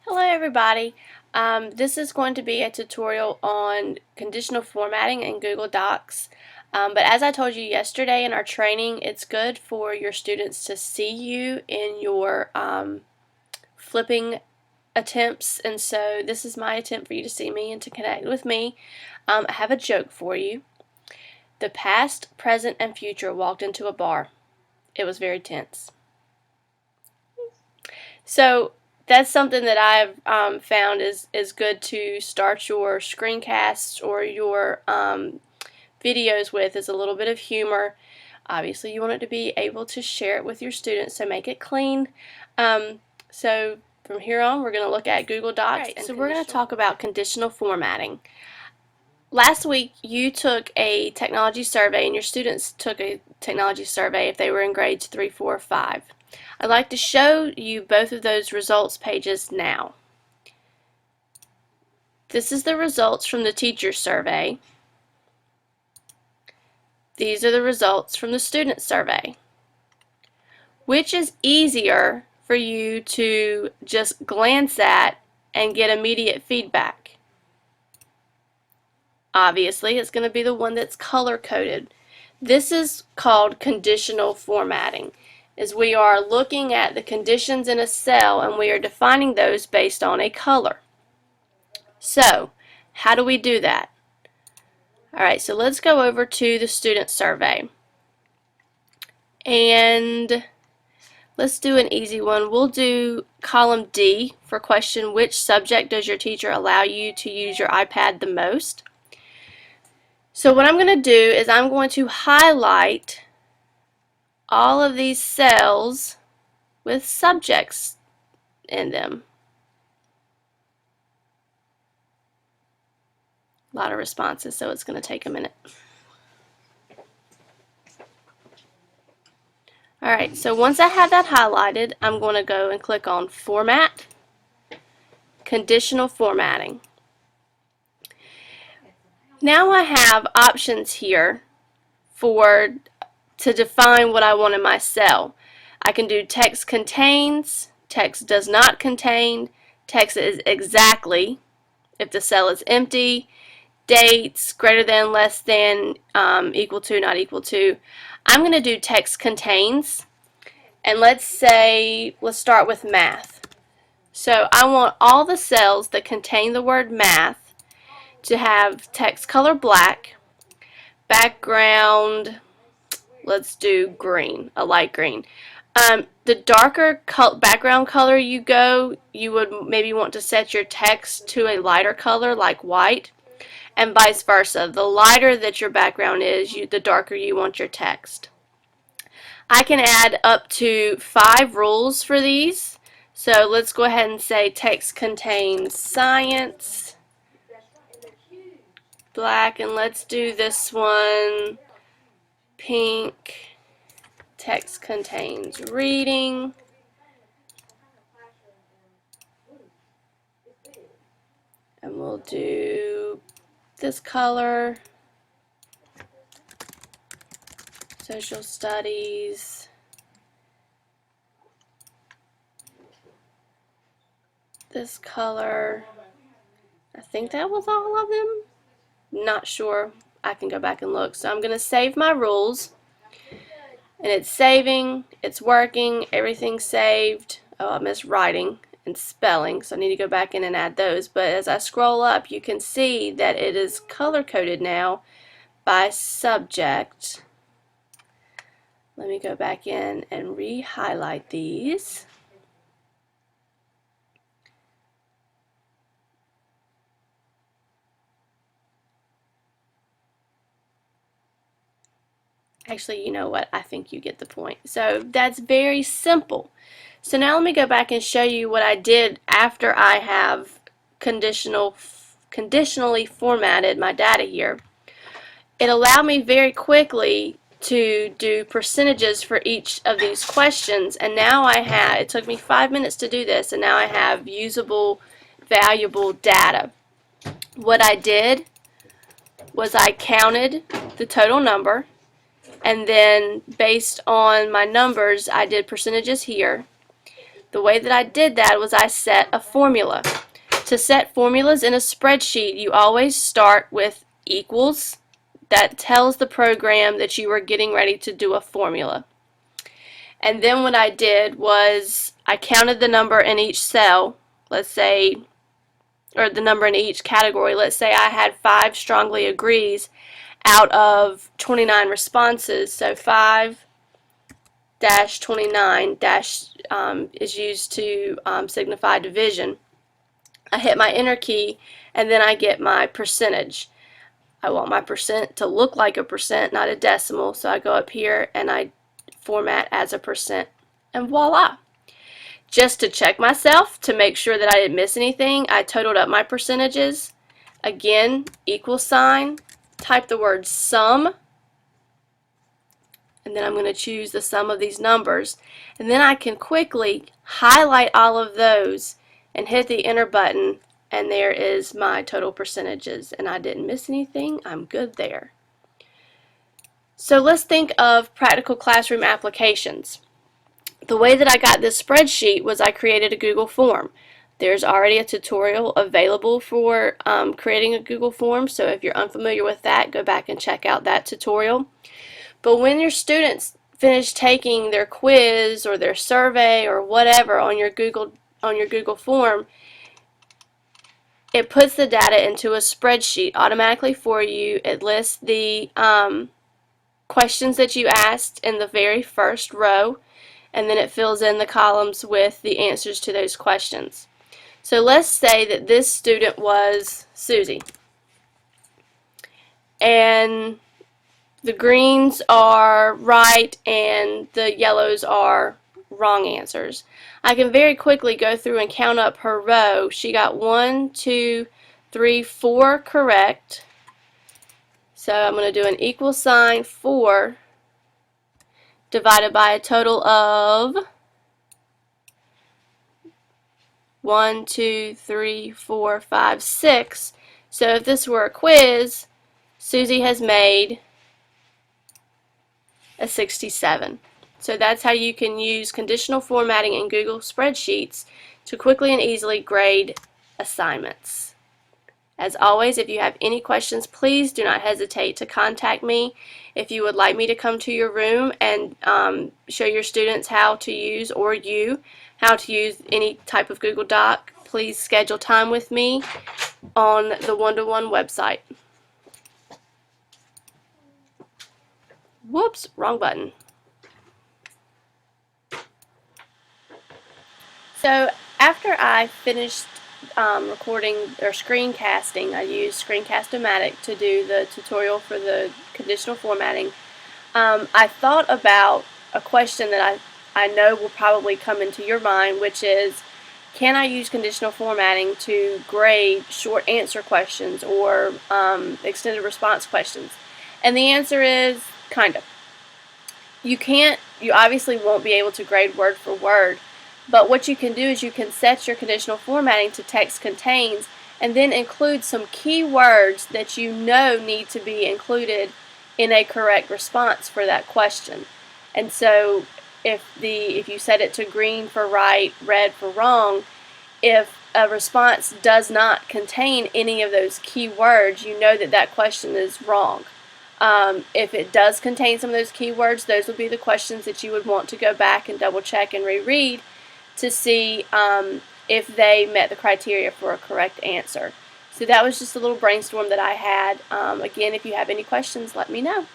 Hello everybody. This is going to be a tutorial on conditional formatting in Google Docs. But as I told you yesterday in our training, it's good for your students to see you in your flipping attempts, and so this is my attempt for you to see me and to connect with me. I have a joke for you. The past, present, and future walked into a bar. It was very tense. So that's something that I've found is good to start your screencasts or your videos with, is a little bit of humor. Obviously you want it to be able to share it with your students, so make it clean. So from here on we're going to look at Google Docs. Right, so we're going to talk about conditional formatting. Last week you took a technology survey and your students took a technology survey if they were in grades 3, 4, or 5. I'd like to show you both of those results pages now. This is the results from the teacher survey. These are the results from the student survey. Which is easier for you to just glance at and get immediate feedback? Obviously, it's going to be the one that's color-coded. This is called conditional formatting. Is we are looking at the conditions in a cell and we are defining those based on a color. So, how do we do that? Alright, so let's go over to the student survey. And let's do an easy one. We'll do column D for question, which subject does your teacher allow you to use your iPad the most? So what I'm going to do is I'm going to highlight all of these cells with subjects in them. A lot of responses, so it's going to take a minute. Alright, so once I have that highlighted, I'm going to go and click on Format, Conditional Formatting. Now I have options here to define what I want in my cell. I can do text contains, text does not contain, text is exactly, if the cell is empty, dates, greater than, less than, equal to, not equal to. I'm going to do text contains, and let's start with math. So I want all the cells that contain the word math to have text color black, background, let's do green, a light green. The darker background color you go, you would maybe want to set your text to a lighter color like white, and vice versa. The lighter that your background is, the darker you want your text. I can add up to 5 rules for these. So let's go ahead and say text contains science, black, and let's do this one pink. Text contains reading, and we'll do this color, social studies, this color. I think that was all of them. Not sure. I can go back and look. So I'm going to save my rules, and it's saving, it's working, everything's saved. Oh, I missed writing and spelling, so I need to go back in and add those. But as I scroll up, you can see that it is color-coded now by subject. Let me go back in and re-highlight these. Actually, you know what? I think you get the point. So that's very simple. So now let me go back and show you what I did after I have conditionally formatted my data here. It allowed me very quickly to do percentages for each of these questions, and now it took me 5 minutes to do this, and now I have usable, valuable data. What I did was I counted the total number, and then based on my numbers I did percentages here. The way that I did that was I set a formula. To set formulas in a spreadsheet, you always start with equals. That tells the program that you are getting ready to do a formula. And then what I did was I counted the number in each cell, let's say, or the number in each category. Let's say I had 5 strongly agrees out of 29 responses. So 5-29 is used to signify division. I hit my enter key and then I get my percentage. I want my percent to look like a percent, not a decimal, so I go up here and I format as a percent, and voila. Just to check myself, to make sure that I didn't miss anything, I totaled up my percentages. Again, equal sign, type the word sum, and then I'm going to choose the sum of these numbers. And then I can quickly highlight all of those and hit the enter button, and there is my total percentages. And I didn't miss anything. I'm good there. So let's think of practical classroom applications. The way that I got this spreadsheet was I created a Google form. There's already a tutorial available for creating a Google form, so if you're unfamiliar with that, go back and check out that tutorial. But when your students finish taking their quiz or their survey or whatever on your Google form, it puts the data into a spreadsheet automatically for you. It lists the questions that you asked in the very first row, and then it fills in the columns with the answers to those questions. So let's say that this student was Susie, and the greens are right and the yellows are wrong answers. I can very quickly go through and count up her row. She got 1, 2, 3, 4 correct. So I'm going to do an equal sign 4 divided by a total of 1, 2, 3, 4, 5, 6. So if this were a quiz, Susie has made a 67. So that's how you can use conditional formatting in Google Spreadsheets to quickly and easily grade assignments. As always, if you have any questions, please do not hesitate to contact me. If you would like me to come to your room and show your students how to use, or how to use any type of Google Doc, please schedule time with me on the One-to-One website. Whoops, wrong button. So after I finished recording or screencasting, I used Screencast-O-Matic to do the tutorial for the conditional formatting. I thought about a question that I know will probably come into your mind, which is, can I use conditional formatting to grade short answer questions or extended response questions? And the answer is kind of. You obviously won't be able to grade word for word, but what you can do is you can set your conditional formatting to text contains and then include some keywords that you know need to be included in a correct response for that question. And so if you set it to green for right, red for wrong, if a response does not contain any of those keywords, you know that that question is wrong. If it does contain some of those keywords, those would be the questions that you would want to go back and double check and reread to see if they met the criteria for a correct answer. So that was just a little brainstorm that I had. Again, if you have any questions, let me know.